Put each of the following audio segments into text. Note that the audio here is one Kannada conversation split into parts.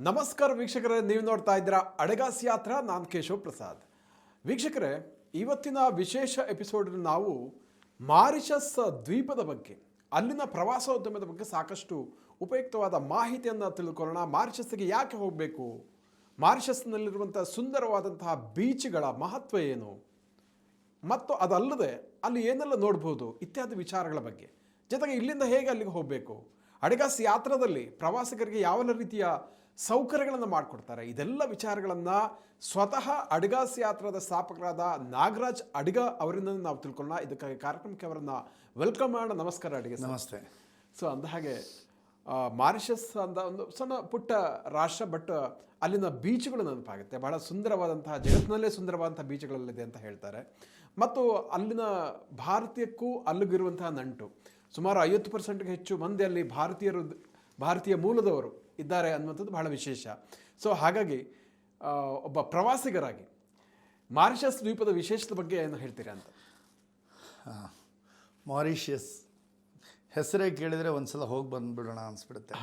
ನಮಸ್ಕಾರ ವೀಕ್ಷಕರೇ, ನೀವು ನೋಡ್ತಾ ಇದ್ದೀರಾ ಅಡಗಾಸ್ ಯಾತ್ರಾ. ನಾನು ಕೇಶವ್ ಪ್ರಸಾದ್. ವೀಕ್ಷಕರೇ, ಇವತ್ತಿನ ವಿಶೇಷ ಎಪಿಸೋಡ್ ನಾವು ಮಾರಿಷಸ್ ದ್ವೀಪದ ಬಗ್ಗೆ, ಅಲ್ಲಿನ ಪ್ರವಾಸೋದ್ಯಮದ ಬಗ್ಗೆ ಸಾಕಷ್ಟು ಉಪಯುಕ್ತವಾದ ಮಾಹಿತಿಯನ್ನು ತಿಳ್ಕೊಳ್ಳೋಣ. ಮಾರಿಷಸ್ಗೆ ಯಾಕೆ ಹೋಗಬೇಕು, ಮಾರಿಷಸ್ನಲ್ಲಿರುವಂಥ ಸುಂದರವಾದಂತಹ ಬೀಚ್ಗಳ ಮಹತ್ವ ಏನು, ಮತ್ತು ಅದಲ್ಲದೆ ಅಲ್ಲಿ ಏನೆಲ್ಲ ನೋಡ್ಬೋದು ಇತ್ಯಾದಿ ವಿಚಾರಗಳ ಬಗ್ಗೆ, ಜೊತೆಗೆ ಇಲ್ಲಿಂದ ಹೇಗೆ ಅಲ್ಲಿಗೆ ಹೋಗಬೇಕು, ಅಡಗಾಸ್ ಯಾತ್ರಾದಲ್ಲಿ ಪ್ರವಾಸಿಗರಿಗೆ ಯಾವೆಲ್ಲ ರೀತಿಯ ಸೌಕರ್ಯಗಳನ್ನು ಮಾಡಿಕೊಡ್ತಾರೆ, ಇದೆಲ್ಲ ವಿಚಾರಗಳನ್ನು ಸ್ವತಃ ಅಡಗಾಸ್ ಯಾತ್ರಾದ ಸ್ಥಾಪಕರಾದ ನಾಗರಾಜ್ ಅಡಿಗ ಅವರಿಂದ ನಾವು ತಿಳ್ಕೊಳ್ಳೋಣ. ಇದಕ್ಕಾಗಿ ಕಾರ್ಯಕ್ರಮಕ್ಕೆ ಅವರನ್ನು ವೆಲ್ಕಮ್ ಮಾಡೋಣ. ನಮಸ್ಕಾರ ಅಡಿಗ. ನಮಸ್ತೆ. ಸೊ ಅಂದಹಾಗೆ ಮಾರಿಷಸ್ ಅಂತ ಒಂದು ಸಣ್ಣ ಪುಟ್ಟ ರಾಷ್ಟ್ರ, ಬಟ್ ಅಲ್ಲಿನ ಬೀಚ್ಗಳು ನೆನಪಾಗುತ್ತೆ. ಬಹಳ ಸುಂದರವಾದಂತಹ, ಜಗತ್ತಿನಲ್ಲೇ ಸುಂದರವಾದಂಥ ಬೀಚ್ಗಳಲ್ಲಿದೆ ಅಂತ ಹೇಳ್ತಾರೆ. ಮತ್ತು ಅಲ್ಲಿನ ಭಾರತೀಯಕ್ಕೂ ಅಲ್ಲಿಗಿರುವಂತಹ ನಂಟು, ಸುಮಾರು 50%ಗೆ ಹೆಚ್ಚು ಮಂದಿ ಅಲ್ಲಿ ಭಾರತೀಯ ಮೂಲದವರು ಇದ್ದಾರೆ ಅನ್ನುವಂಥದ್ದು ಬಹಳ ವಿಶೇಷ. ಸೊ ಹಾಗಾಗಿ ಒಬ್ಬ ಪ್ರವಾಸಿಗರಾಗಿ ಮಾರಿಷಸ್ ದ್ವೀಪದ ವಿಶೇಷತೆ ಬಗ್ಗೆ ಏನು ಹೇಳ್ತೀರಾ ಅಂತ. ಮಾರಿಷಸ್ ಹೆಸರೇ ಕೇಳಿದರೆ ಒಂದ್ಸಲ ಹೋಗಿ ಬಂದುಬಿಡೋಣ ಅನಿಸ್ಬಿಡುತ್ತೆ.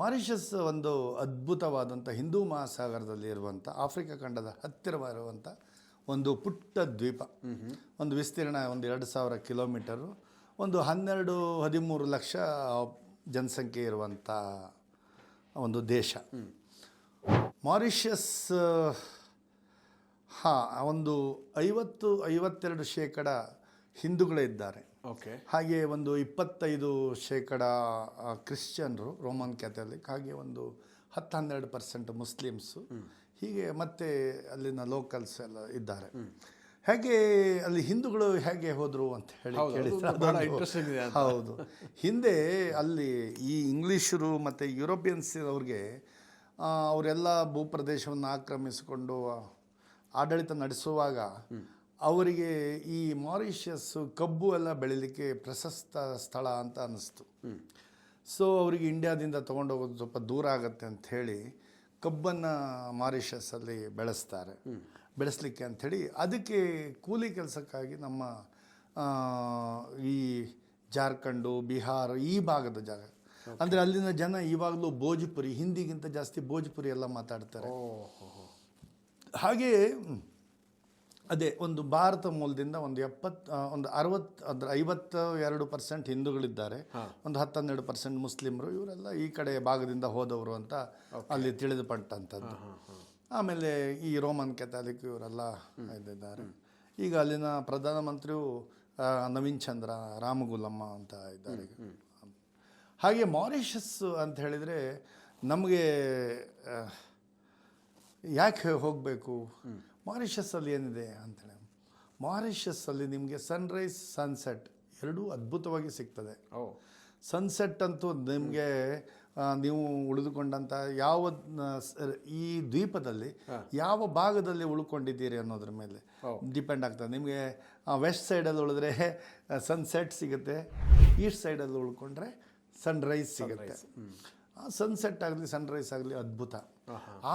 ಮಾರಿಷಸ್ ಒಂದು ಅದ್ಭುತವಾದಂಥ ಹಿಂದೂ ಮಹಾಸಾಗರದಲ್ಲಿ ಇರುವಂಥ, ಆಫ್ರಿಕಾ ಖಂಡದ ಹತ್ತಿರವಿರುವಂಥ ಒಂದು ಪುಟ್ಟ ದ್ವೀಪ. ಒಂದು ವಿಸ್ತೀರ್ಣ ಒಂದು 2000 ಕಿಲೋಮೀಟರು, ಒಂದು 12-13 ಲಕ್ಷ ಜನಸಂಖ್ಯೆ ಇರುವಂಥ ಒಂದು ದೇಶ ಮಾರಿಷಸ್. ಒಂದು 50-52% ಹಿಂದೂಗಳೇ ಇದ್ದಾರೆ. ಓಕೆ. ಹಾಗೆ ಒಂದು 25% ಕ್ರಿಶ್ಚಿಯನ್ರು, ರೋಮನ್ ಕ್ಯಾಥಲಿಕ್, ಹಾಗೆ ಒಂದು 10-12% ಮುಸ್ಲಿಮ್ಸು, ಹೀಗೆ ಮತ್ತೆ ಅಲ್ಲಿನ ಲೋಕಲ್ಸ್ ಎಲ್ಲ ಇದ್ದಾರೆ. ಹೇಗೆ ಅಲ್ಲಿ ಹಿಂದೂಗಳು ಹೇಗೆ ಹೋದರು ಅಂತ ಹೇಳಿ ಕೇಳಿದ್ರೆ, ಹೌದು, ಹಿಂದೆ ಅಲ್ಲಿ ಈ ಇಂಗ್ಲೀಷರು ಮತ್ತು ಯುರೋಪಿಯನ್ಸ್ ಅವ್ರಿಗೆ ಅವರೆಲ್ಲ ಭೂಪ್ರದೇಶವನ್ನು ಆಕ್ರಮಿಸಿಕೊಂಡು ಆಡಳಿತ ನಡೆಸುವಾಗ ಅವರಿಗೆ ಈ ಮಾರಿಷಸ್ಸು ಕಬ್ಬು ಎಲ್ಲ ಬೆಳೀಲಿಕ್ಕೆ ಪ್ರಶಸ್ತ ಸ್ಥಳ ಅಂತ ಅನ್ನಿಸ್ತು. ಸೊ ಅವರಿಗೆ ಇಂಡಿಯಾದಿಂದ ತೊಗೊಂಡೋಗೋದು ಸ್ವಲ್ಪ ದೂರ ಆಗುತ್ತೆ ಅಂಥೇಳಿ ಕಬ್ಬನ್ನು ಮಾರಿಷಸ್ಸಲ್ಲಿ ಬೆಳೆಸಲಿಕ್ಕೆ ಅಂಥೇಳಿ ಅದಕ್ಕೆ ಕೂಲಿ ಕೆಲಸಕ್ಕಾಗಿ ನಮ್ಮ ಈ ಜಾರ್ಖಂಡು, ಬಿಹಾರ ಈ ಭಾಗದ ಜಾಗ, ಅಂದರೆ ಅಲ್ಲಿನ ಜನ ಇವಾಗಲೂ ಭೋಜ್ಪುರಿ, ಹಿಂದಿಗಿಂತ ಜಾಸ್ತಿ ಭೋಜ್ಪುರಿ ಎಲ್ಲ ಮಾತಾಡ್ತಾರೆ. ಹಾಗೆಯೇ ಅದೇ ಒಂದು ಭಾರತ ಮೂಲದಿಂದ ಒಂದು 52% ಹಿಂದೂಗಳಿದ್ದಾರೆ, ಒಂದು 10-12% ಮುಸ್ಲಿಮರು, ಇವರೆಲ್ಲ ಈ ಕಡೆ ಭಾಗದಿಂದ ಹೋದವರು ಅಂತ ಅಲ್ಲಿ ತಿಳಿದುಪಟ್ಟಂಥದ್ದು. ಆಮೇಲೆ ಈ ರೋಮನ್ ಕ್ಯಾಥಲಿಕ್ ಇವರೆಲ್ಲ ಇದ್ದಾರೆ. ಈಗ ಅಲ್ಲಿನ ಪ್ರಧಾನಮಂತ್ರಿಯು ನವೀನ್ ಚಂದ್ರ ರಾಮಗುಲಮ್ಮ ಅಂತ ಇದ್ದಾರೆ. ಹಾಗೆ ಮಾರಿಷಸ್ ಅಂತ ಹೇಳಿದರೆ ನಮಗೆ ಯಾಕೆ ಹೋಗಬೇಕು, ಮಾರಿಷಸ್ಸಲ್ಲಿ ಏನಿದೆ ಅಂತೇಳಿ, ಮಾರಿಷಸ್ಸಲ್ಲಿ ನಿಮಗೆ ಸನ್ರೈಸ್ ಸನ್ಸೆಟ್ ಎರಡೂ ಅದ್ಭುತವಾಗಿ ಸಿಗ್ತದೆ. ಸನ್ಸೆಟ್ ಅಂತೂ ನಿಮಗೆ ನೀವು ಉಳಿದುಕೊಂಡಂಥ ಈ ದ್ವೀಪದಲ್ಲಿ ಯಾವ ಭಾಗದಲ್ಲಿ ಉಳ್ಕೊಂಡಿದ್ದೀರಿ ಅನ್ನೋದ್ರ ಮೇಲೆ ಡಿಪೆಂಡ್ ಆಗ್ತದೆ. ನಿಮಗೆ ವೆಸ್ಟ್ ಸೈಡಲ್ಲಿ ಉಳಿದ್ರೆ ಸನ್ಸೆಟ್ ಸಿಗುತ್ತೆ, ಈಸ್ಟ್ ಸೈಡಲ್ಲಿ ಉಳ್ಕೊಂಡ್ರೆ ಸನ್ರೈಸ್ ಸಿಗುತ್ತೆ. ಸನ್ಸೆಟ್ ಆಗಲಿ ಸನ್ರೈಸ್ ಆಗಲಿ ಅದ್ಭುತ.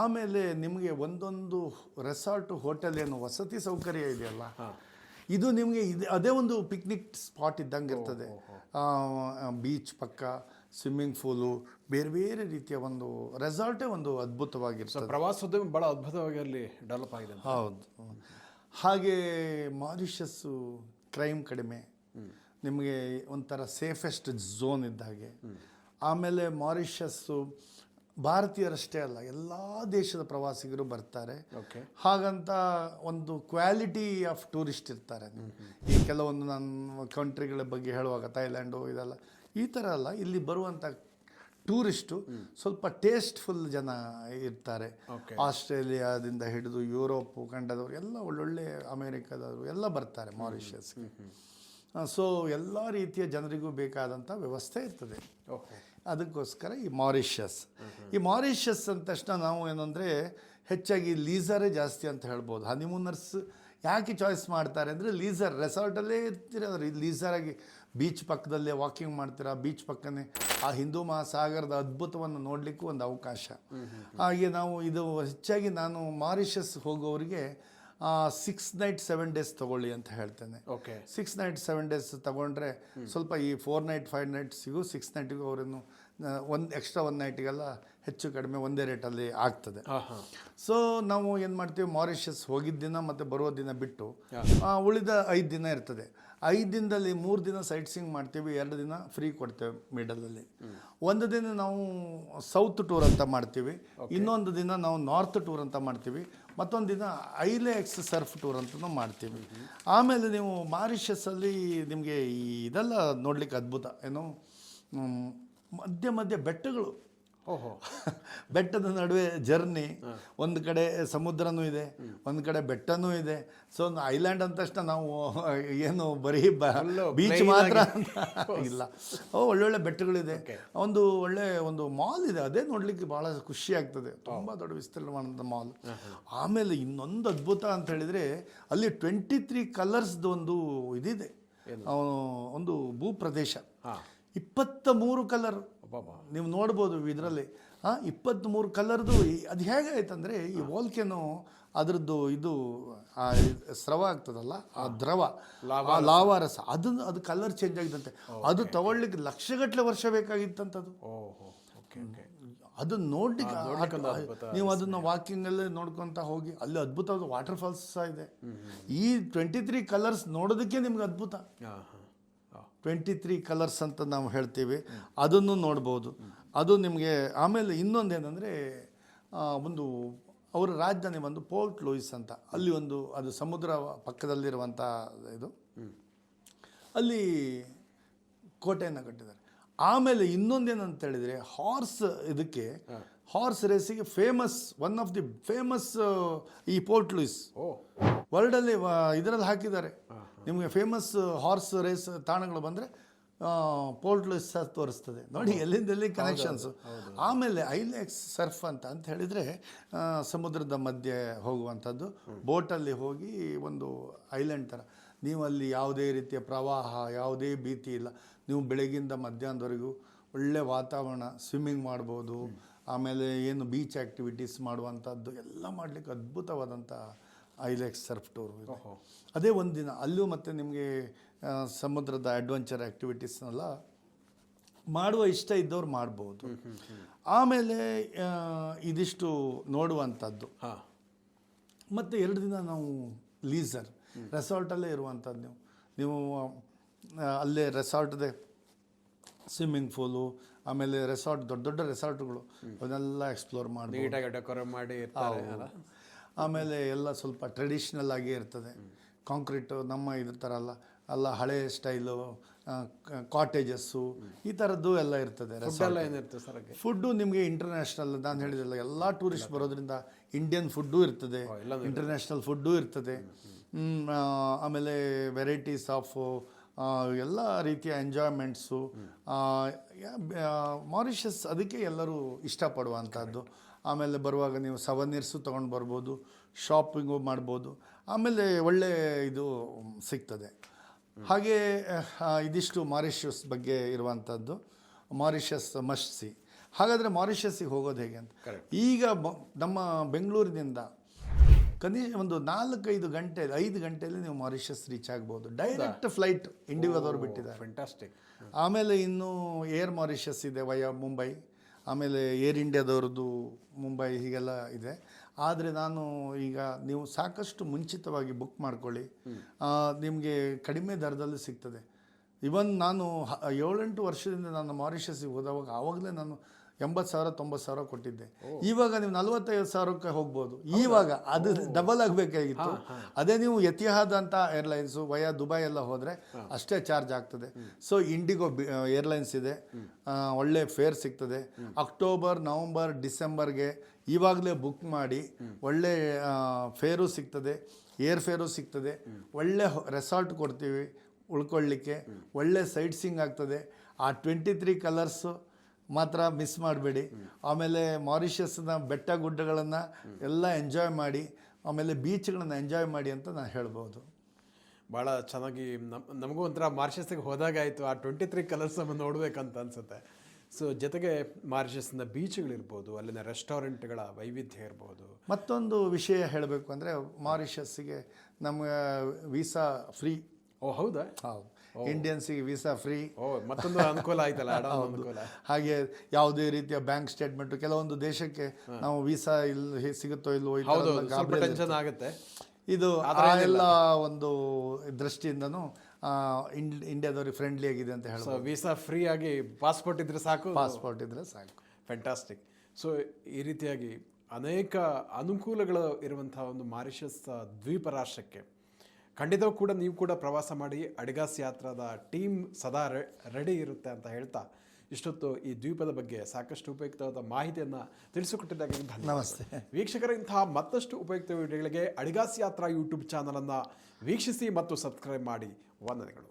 ಆಮೇಲೆ ನಿಮಗೆ ಒಂದೊಂದು ರೆಸಾರ್ಟು, ಹೋಟೆಲ್, ಏನು ವಸತಿ ಸೌಕರ್ಯ ಇದೆಯಲ್ಲ, ಇದು ನಿಮಗೆ ಅದೇ ಒಂದು ಪಿಕ್ನಿಕ್ ಸ್ಪಾಟ್ ಇದ್ದಂಗೆ ಇರ್ತದೆ. ಬೀಚ್ ಪಕ್ಕ ಸ್ವಿಮ್ಮಿಂಗ್ ಪೂಲು, ಬೇರೆ ಬೇರೆ ರೀತಿಯ ಒಂದು ರೆಸಾರ್ಟೇ ಒಂದು ಅದ್ಭುತವಾಗಿರ್ತದೆ. ಪ್ರವಾಸೋದ್ಯಮ ಭಾಳ ಅದ್ಭುತವಾಗಿ ಅಲ್ಲಿ ಡೆವಲಪ್ ಆಗಿದೆ. ಹೌದು. ಹಾಗೆ ಮಾರಿಷಸ್ಸು ಕ್ರೈಮ್ ಕಡಿಮೆ, ನಿಮಗೆ ಒಂಥರ ಸೇಫೆಸ್ಟ್ ಝೋನ್ ಇದ್ದ ಹಾಗೆ. ಆಮೇಲೆ ಮಾರಿಷಸ್ಸು ಭಾರತೀಯರಷ್ಟೇ ಅಲ್ಲ, ಎಲ್ಲ ದೇಶದ ಪ್ರವಾಸಿಗರು ಬರ್ತಾರೆ. ಹಾಗಂತ ಒಂದು ಕ್ವಾಲಿಟಿ ಆಫ್ ಟೂರಿಸ್ಟ್ ಇರ್ತಾರೆ. ಈ ಕೆಲವೊಂದು ನನ್ನ ಕಂಟ್ರಿಗಳ ಬಗ್ಗೆ ಹೇಳುವಾಗ ಥೈಲ್ಯಾಂಡು ಇದೆಲ್ಲ ಈ ಥರ ಅಲ್ಲ, ಇಲ್ಲಿ ಬರುವಂಥ ಟೂರಿಸ್ಟು ಸ್ವಲ್ಪ ಟೇಸ್ಟ್ಫುಲ್ ಜನ ಇರ್ತಾರೆ. ಆಸ್ಟ್ರೇಲಿಯಾದಿಂದ ಹಿಡಿದು ಯುರೋಪು ಖಂಡದವರು ಎಲ್ಲ, ಒಳ್ಳೊಳ್ಳೆ ಅಮೇರಿಕಾದವರು ಎಲ್ಲ ಬರ್ತಾರೆ ಮಾರಿಷಸ್ಗೆ. ಸೊ ಎಲ್ಲ ರೀತಿಯ ಜನರಿಗೂ ಬೇಕಾದಂಥ ವ್ಯವಸ್ಥೆ ಇರ್ತದೆ. ಅದಕ್ಕೋಸ್ಕರ ಈ ಮಾರಿಷಸ್ ಅಂದ ತಕ್ಷಣ ನಾವು ಏನಂದರೆ ಹೆಚ್ಚಾಗಿ ಲೀಸರೇ ಜಾಸ್ತಿ ಅಂತ ಹೇಳ್ಬೋದು. ಹನಿಮೂನರ್ಸ್ ಯಾಕೆ ಚಾಯ್ಸ್ ಮಾಡ್ತಾರೆ ಅಂದರೆ, ಲೀಸರ್ ರೆಸಾರ್ಟಲ್ಲೇ ಇರ್ತೀರ, ಲೀಸರಾಗಿ ಬೀಚ್ ಪಕ್ಕದಲ್ಲೇ ವಾಕಿಂಗ್ ಮಾಡ್ತೀರಾ, ಬೀಚ್ ಪಕ್ಕನೇ ಆ ಹಿಂದೂ ಮಹಾಸಾಗರದ ಅದ್ಭುತವನ್ನು ನೋಡಲಿಕ್ಕೂ ಒಂದು ಅವಕಾಶ. ಹಾಗೆ ಹೆಚ್ಚಾಗಿ ನಾನು ಮಾರಿಷಸ್ ಹೋಗೋರಿಗೆ 6 nights 7 days ತೊಗೊಳ್ಳಿ ಅಂತ ಹೇಳ್ತೇನೆ. 6 nights 7 days ತೊಗೊಂಡ್ರೆ ಸ್ವಲ್ಪ ಈ 4 night 5 nightsiಗೂ 6 nightiಗೂ ಅವರನ್ನು ಒಂದು ಎಕ್ಸ್ಟ್ರಾ 1 ನೈಟಿಗೆಲ್ಲ ಹೆಚ್ಚು ಕಡಿಮೆ ಒಂದೇ ರೇಟಲ್ಲಿ ಆಗ್ತದೆ. ಹಾಂ ಹಾಂ. ಸೊ ನಾವು ಏನು ಮಾಡ್ತೀವಿ, ಮಾರಿಷಸ್ ಹೋಗಿದ್ದ ದಿನ ಮತ್ತು ಬರುವ ದಿನ ಬಿಟ್ಟು ಉಳಿದ 5 ದಿನ ಇರ್ತದೆ. 5 ದಿನದಲ್ಲಿ 3 ದಿನ ಸೈಟ್ ಸೀಯಿಂಗ್ ಮಾಡ್ತೀವಿ, 2 ದಿನ ಫ್ರೀ ಕೊಡ್ತೇವೆ ಮಿಡಲಲ್ಲಿ. ಒಂದು ದಿನ ನಾವು ಸೌತ್ ಟೂರ್ ಅಂತ ಮಾಡ್ತೀವಿ, ಇನ್ನೊಂದು ದಿನ ನಾವು ನಾರ್ತ್ ಟೂರ್ ಅಂತ ಮಾಡ್ತೀವಿ, ಮತ್ತೊಂದು ದಿನ ಐಲೆಕ್ಸ್ ಸರ್ಫ್ ಟೂರ್ ಅಂತಲೂ ಮಾಡ್ತೀವಿ. ಆಮೇಲೆ ನೀವು ಮಾರಿಷಸ್ಸಲ್ಲಿ ನಿಮಗೆ ಇದೆಲ್ಲ ನೋಡ್ಲಿಕ್ಕೆ ಅದ್ಭುತ, ಏನು ಮಧ್ಯ ಮಧ್ಯ ಬೆಟ್ಟಗಳು, ಓಹೋ ಬೆಟ್ಟದ ನಡುವೆ ಜರ್ನಿ, ಒಂದು ಕಡೆ ಸಮುದ್ರನೂ ಇದೆ, ಒಂದು ಕಡೆ ಬೆಟ್ಟನೂ ಇದೆ. ಸೊ ಐಲ್ಯಾಂಡ್ ಅಂದ ತಕ್ಷಣ ನಾವು ಏನು ಬರೀ ಬೀಚ್ ಮಾತ್ರ ಅಂತ ಇಲ್ಲ, ಒಳ್ಳೊಳ್ಳೆ ಬೆಟ್ಟಗಳಿದೆ. ಒಂದು ಮಾಲ್ ಇದೆ, ಅದೇ ನೋಡಲಿಕ್ಕೆ ಭಾಳ ಖುಷಿ ಆಗ್ತದೆ, ತುಂಬ ದೊಡ್ಡ ವಿಸ್ತೀರ್ಣವಾದ ಮಾಲ್. ಆಮೇಲೆ ಇನ್ನೊಂದು ಅದ್ಭುತ ಅಂತ ಹೇಳಿದರೆ ಅಲ್ಲಿ 23 ಕಲರ್ಸ್ದು ಒಂದು ಇದಿದೆ, ಒಂದು ಭೂ ಪ್ರದೇಶ. 23 ಕಲರ್ ನೀವು ನೋಡ್ಬೋದು ಇದರಲ್ಲಿ. 23 ಕಲರ್ದು. ಅದು ಹೇಗಾಯ್ತಂದರೆ ಈ ವೋಲ್ಕೆನೋ ಅದರದ್ದು ಇದು ಸ್ರವ ಆಗ್ತದಲ್ಲ, ಆ ದ್ರವ, ಲಾವಾರಸ, ಅದು ಕಲರ್ ಚೇಂಜ್ ಆಗಿದಂತೆ. ಅದು ತಗೊಳ್ಳಿಕ್ಕೆ ಲಕ್ಷಗಟ್ಟಲೆ ವರ್ಷ ಬೇಕಾಗಿತ್ತಂಥದ್ದು. ಅದನ್ನು ನೋಡ್ಲಿಕ್ಕೆ ನೀವು ಅದನ್ನು ವಾಕಿಂಗಲ್ಲೇ ನೋಡ್ಕೊತ ಹೋಗಿ, ಅಲ್ಲಿ ಅದ್ಭುತವಾದ ವಾಟರ್ ಫಾಲ್ಸ್ ಸಹ ಇದೆ. ಈ 23 ಕಲರ್ಸ್ ನೋಡೋದಕ್ಕೆ ನಿಮ್ಗೆ ಅದ್ಭುತ. 23 ಕಲರ್ಸ್ ಅಂತ ನಾವು ಹೇಳ್ತೀವಿ, ಅದನ್ನು ನೋಡ್ಬೋದು. ಅದು ನಿಮಗೆ. ಆಮೇಲೆ ಇನ್ನೊಂದೇನೆಂದರೆ ಒಂದು ಅವರ ರಾಜಧಾನಿ ಬಂದು ಪೋರ್ಟ್ ಲೂಯಿಸ್ ಅಂತ, ಅಲ್ಲಿ ಅದು ಸಮುದ್ರ ಪಕ್ಕದಲ್ಲಿರುವಂಥ ಇದು, ಅಲ್ಲಿ ಕೋಟೆಯನ್ನು ಕಟ್ಟಿದ್ದಾರೆ. ಆಮೇಲೆ ಇನ್ನೊಂದೇನಂತ ಹೇಳಿದರೆ ಹಾರ್ಸ್ ರೇಸಿಗೆ famous, one of the famous ಈ ಪೋರ್ಟ್ ಲೂಯಿಸ್ ವರ್ಲ್ಡಲ್ಲಿ ಇದರಲ್ಲಿ ಹಾಕಿದ್ದಾರೆ. ನಿಮಗೆ ಫೇಮಸ್ ಹಾರ್ಸ್ ರೇಸ್ ತಾಣಗಳು ಬಂದರೆ ಪೋರ್ಟ್ ಲೂಯಿಸ್ ತೋರಿಸ್ತದೆ ನೋಡಿ, ಎಲ್ಲಿ ಕನೆಕ್ಷನ್ಸು. ಆಮೇಲೆ ಐಲೆಕ್ಸ್ ಸರ್ಫ್ ಅಂತ ಹೇಳಿದರೆ ಸಮುದ್ರದ ಮಧ್ಯೆ ಹೋಗುವಂಥದ್ದು, ಬೋಟಲ್ಲಿ ಹೋಗಿ ಒಂದು ಐಲ್ಯಾಂಡ್ ಥರ. ನೀವು ಅಲ್ಲಿ ಯಾವುದೇ ರೀತಿಯ ಪ್ರವಾಹ, ಯಾವುದೇ ಭೀತಿ ಇಲ್ಲ. ನೀವು ಬೆಳಗಿಂದ ಮಧ್ಯಾಹ್ನದವರೆಗೂ ಒಳ್ಳೆ ವಾತಾವರಣ, ಸ್ವಿಮ್ಮಿಂಗ್ ಮಾಡ್ಬೋದು. ಆಮೇಲೆ ಏನು ಬೀಚ್ ಆ್ಯಕ್ಟಿವಿಟೀಸ್ ಮಾಡುವಂಥದ್ದು ಎಲ್ಲ ಮಾಡಲಿಕ್ಕೆ ಅದ್ಭುತವಾದಂಥ ಐಲೆಕ್ಸ್ ಸರ್ಫ್ ಟೂರ್. ಅದೇ ಒಂದು ದಿನ ಅಲ್ಲೂ ಮತ್ತು ನಿಮಗೆ ಸಮುದ್ರದ ಅಡ್ವೆಂಚರ್ ಆ್ಯಕ್ಟಿವಿಟೀಸ್ನೆಲ್ಲ ಮಾಡುವ ಇಷ್ಟ ಇದ್ದವ್ರು ಮಾಡ್ಬೋದು. ಆಮೇಲೆ ಇದಿಷ್ಟು ನೋಡುವಂಥದ್ದು. ಮತ್ತು 2 ದಿನ ನಾವು ಲೀಸರ್ ರೆಸಾರ್ಟಲ್ಲೇ ಇರುವಂಥದ್ದು. ನೀವು ಅಲ್ಲೇ ರೆಸಾರ್ಟ್ದೆ ಸ್ವಿಮ್ಮಿಂಗ್ ಪೂಲು, ಆಮೇಲೆ ರೆಸಾರ್ಟ್, ದೊಡ್ಡ ದೊಡ್ಡ ರೆಸಾರ್ಟ್ಗಳು, ಅದನ್ನೆಲ್ಲ ಎಕ್ಸ್ಪ್ಲೋರ್ ಮಾಡಿ. ಆಮೇಲೆ ಎಲ್ಲ ಸ್ವಲ್ಪ ಟ್ರೆಡಿಷ್ನಲ್ ಆಗೇ ಇರ್ತದೆ. ಕಾಂಕ್ರೀಟು ನಮ್ಮ ಇದ್ರ ಥರ ಅಲ್ಲ ಹಳೆ ಸ್ಟೈಲು, ಕಾಟೇಜಸ್ಸು, ಈ ಥರದ್ದು ಎಲ್ಲ ಇರ್ತದೆ. ಫುಡ್ಡು ನಿಮಗೆ ಇಂಟರ್ನ್ಯಾಷನಲ್, ನಾನು ಹೇಳಿದಲ್ಲ, ಎಲ್ಲ ಟೂರಿಸ್ಟ್ ಬರೋದ್ರಿಂದ ಇಂಡಿಯನ್ ಫುಡ್ಡೂ ಇರ್ತದೆ, ಇಂಟರ್ನ್ಯಾಷನಲ್ ಫುಡ್ಡೂ ಇರ್ತದೆ. ಆಮೇಲೆ ವೆರೈಟೀಸ್ ಆಫ್ ಎಲ್ಲ ರೀತಿಯ ಎಂಜಾಯ್ಮೆಂಟ್ಸು. ಮಾರಿಷಸ್ ಅದಕ್ಕೆ ಎಲ್ಲರೂ ಇಷ್ಟಪಡುವಂಥದ್ದು. ಆಮೇಲೆ ಬರುವಾಗ ನೀವು ಸವನೀರ್ಸು ತೊಗೊಂಡು ಬರ್ಬೋದು, ಶಾಪಿಂಗು ಮಾಡ್ಬೋದು. ಆಮೇಲೆ ಒಳ್ಳೆ ಇದು ಸಿಗ್ತದೆ. ಹಾಗೆ ಇದಿಷ್ಟು ಮಾರಿಷಸ್ ಬಗ್ಗೆ ಇರುವಂಥದ್ದು. Mauritius must C. ಹಾಗಾದರೆ ಮಾರಿಷಸ್ಸಿಗೆ ಹೋಗೋದು ಹೇಗೆ ಅಂತ, ಈಗ ನಮ್ಮ ಬೆಂಗಳೂರಿನಿಂದ ಕನಿಷ್ಠ ಒಂದು 4-5 ಗಂಟೆ, 5 ಗಂಟೆಯಲ್ಲಿ ನೀವು ಮಾರಿಷಸ್ ರೀಚ್ ಆಗ್ಬೋದು. ಡೈರೆಕ್ಟ್ ಫ್ಲೈಟ್ ಇಂಡಿಗೋದವ್ರು ಬಿಟ್ಟಿದ್ದಾರೆ. ಫ್ಯಾಂಟಾಸ್ಟಿಕ್. ಆಮೇಲೆ ಇನ್ನೂ ಏರ್ ಮಾರಿಷಸ್ ಇದೆ ವಯಾ ಮುಂಬೈ, ಆಮೇಲೆ ಏರ್ ಇಂಡಿಯಾದವ್ರದ್ದು ಮುಂಬೈ, ಹೀಗೆಲ್ಲ ಇದೆ. ಆದರೆ ನಾನು ಈಗ ನೀವು ಸಾಕಷ್ಟು ಮುಂಚಿತವಾಗಿ ಬುಕ್ ಮಾಡ್ಕೊಳ್ಳಿ, ನಿಮಗೆ ಕಡಿಮೆ ದರದಲ್ಲಿ ಸಿಗ್ತದೆ. ಇವನ್ ನಾನು 7-8 ವರ್ಷದಿಂದ ನಾನು ಮಾರಿಷಸ್ಸಿಗೆ ಹೋದವಾಗ ಆವಾಗಲೇ ನಾನು 80,000-90,000 ಕೊಟ್ಟಿದ್ದೆ. ಇವಾಗ ನೀವು 45,000ಕ್ಕೆ ಹೋಗ್ಬೋದು. ಇವಾಗ ಅದು ಡಬಲ್ ಆಗಬೇಕಾಗಿತ್ತು. ಅದೇ ನೀವು ಎತಿಹಾದ್ ಅಂತ ಏರ್ಲೈನ್ಸು ವಯಾ ದುಬೈ ಎಲ್ಲ ಹೋದರೆ ಅಷ್ಟೇ ಚಾರ್ಜ್ ಆಗ್ತದೆ. ಸೊ ಇಂಡಿಗೋ ಏರ್ಲೈನ್ಸ್ ಇದೆ, ಒಳ್ಳೆ ಫೇರ್ ಸಿಗ್ತದೆ. ಅಕ್ಟೋಬರ್, ನವಂಬರ್, ಡಿಸೆಂಬರ್ಗೆ ಇವಾಗಲೇ ಬುಕ್ ಮಾಡಿ, ಒಳ್ಳೆ ಫೇರು ಸಿಗ್ತದೆ, ಏರ್ ಫೇರು ಸಿಗ್ತದೆ, ಒಳ್ಳೆ ರೆಸಾರ್ಟ್ ಕೊಡ್ತೀವಿ ಉಳ್ಕೊಳ್ಳಿಕ್ಕೆ, ಒಳ್ಳೆ ಸೈಟ್ ಸೀಯಿಂಗ್ ಆಗ್ತದೆ. ಆ 23 ಕಲರ್ಸು ಮಾತ್ರ ಮಿಸ್ ಮಾಡಬೇಡಿ. ಆಮೇಲೆ ಮಾರಿಷಸ್ನ ಬೆಟ್ಟ ಗುಡ್ಡಗಳನ್ನು ಎಲ್ಲ ಎಂಜಾಯ್ ಮಾಡಿ, ಆಮೇಲೆ ಬೀಚ್ಗಳನ್ನು ಎಂಜಾಯ್ ಮಾಡಿ ಅಂತ ನಾನು ಹೇಳ್ಬೋದು. ಭಾಳ ಚೆನ್ನಾಗಿ ನಮಗೂ ಒಂಥರ ಮಾರಿಷಸ್ಸಿಗೆ ಹೋದಾಗಾಯಿತು. ಆ 23 ಕಲರ್ಸ್ ನಮ್ಮ ನೋಡಬೇಕಂತ ಅನಿಸುತ್ತೆ. ಸೊ ಜೊತೆಗೆ ಮಾರಿಷಸ್ನ ಬೀಚ್ಗಳಿರ್ಬೋದು, ಅಲ್ಲಿನ ರೆಸ್ಟೋರೆಂಟ್ಗಳ ವೈವಿಧ್ಯ ಇರ್ಬೋದು. ಮತ್ತೊಂದು ವಿಷಯ ಹೇಳಬೇಕು ಅಂದರೆ, ಮಾರಿಷಸ್ಸಿಗೆ ನಮಗೆ ವೀಸಾ ಫ್ರೀ. ಓ ಹೌದಾ? ಹೌದು. ಇಂಡಿಯನ್ಸಿಗೆ ವೀಸಾ ಫ್ರೀ. ಓ, ಮತ್ತೊಂದು ಅನುಕೂಲ ಆಯ್ತಲ್ಲ, ಅನುಕೂಲ. ಹಾಗೆ ಯಾವುದೇ ರೀತಿಯ ಬ್ಯಾಂಕ್ ಸ್ಟೇಟ್ಮೆಂಟು, ಕೆಲವೊಂದು ದೇಶಕ್ಕೆ ನಾವು ವೀಸಾ ಸಿಗುತ್ತೋ ಇಲ್ವೋ ಈ ಥರ ಎಲ್ಲ ಸ್ವಲ್ಪ ಗಾಬರಿ ಟೆನ್ಷನ್ ಆಗುತ್ತೆ. ಇದು ಆ ಎಲ್ಲ ಒಂದು ದೃಷ್ಟಿಯಿಂದನೂ ಇಂಡಿಯಾದವ್ರಿಗೆ ಫ್ರೆಂಡ್ಲಿ ಆಗಿದೆ ಅಂತ ಹೇಳ್ಬೋದು. ವೀಸಾ ಫ್ರೀ ಆಗಿ ಪಾಸ್ಪೋರ್ಟ್ ಇದ್ರೆ ಸಾಕು. ಪಾಸ್ಪೋರ್ಟ್ ಇದ್ರೆ ಸಾಕು. ಫ್ಯಾಂಟಾಸ್ಟಿಕ್. ಸೊ ಈ ರೀತಿಯಾಗಿ ಅನೇಕ ಅನುಕೂಲಗಳು ಇರುವಂತಹ ಒಂದು ಮಾರಿಷಸ್ ದ್ವೀಪ ರಾಷ್ಟ್ರಕ್ಕೆ ಖಂಡಿತವೂ ಕೂಡ ನೀವು ಕೂಡ ಪ್ರವಾಸ ಮಾಡಿ. ಅಡಿಗಾಸ್ ಯಾತ್ರಾದ ಟೀಮ್ ಸದಾ ರೆಡಿ ಇರುತ್ತೆ ಅಂತ ಹೇಳ್ತಾ ಇಷ್ಟೊತ್ತು ಈ ದ್ವೀಪದ ಬಗ್ಗೆ ಸಾಕಷ್ಟು ಉಪಯುಕ್ತವಾದ ಮಾಹಿತಿಯನ್ನು ತಿಳಿಸಿಕೊಟ್ಟಿದ್ದಾಗಿ ನಮಸ್ತೆ ವೀಕ್ಷಕರ. ಇಂತಹ ಮತ್ತಷ್ಟು ಉಪಯುಕ್ತ ವಿಡಿಯೋಗಳಿಗೆ ಅಡಿಗಾಸ್ ಯಾತ್ರಾ ಯೂಟ್ಯೂಬ್ ಚಾನಲನ್ನು ವೀಕ್ಷಿಸಿ ಮತ್ತು ಸಬ್ಸ್ಕ್ರೈಬ್ ಮಾಡಿ. ವಂದನೆಗಳು.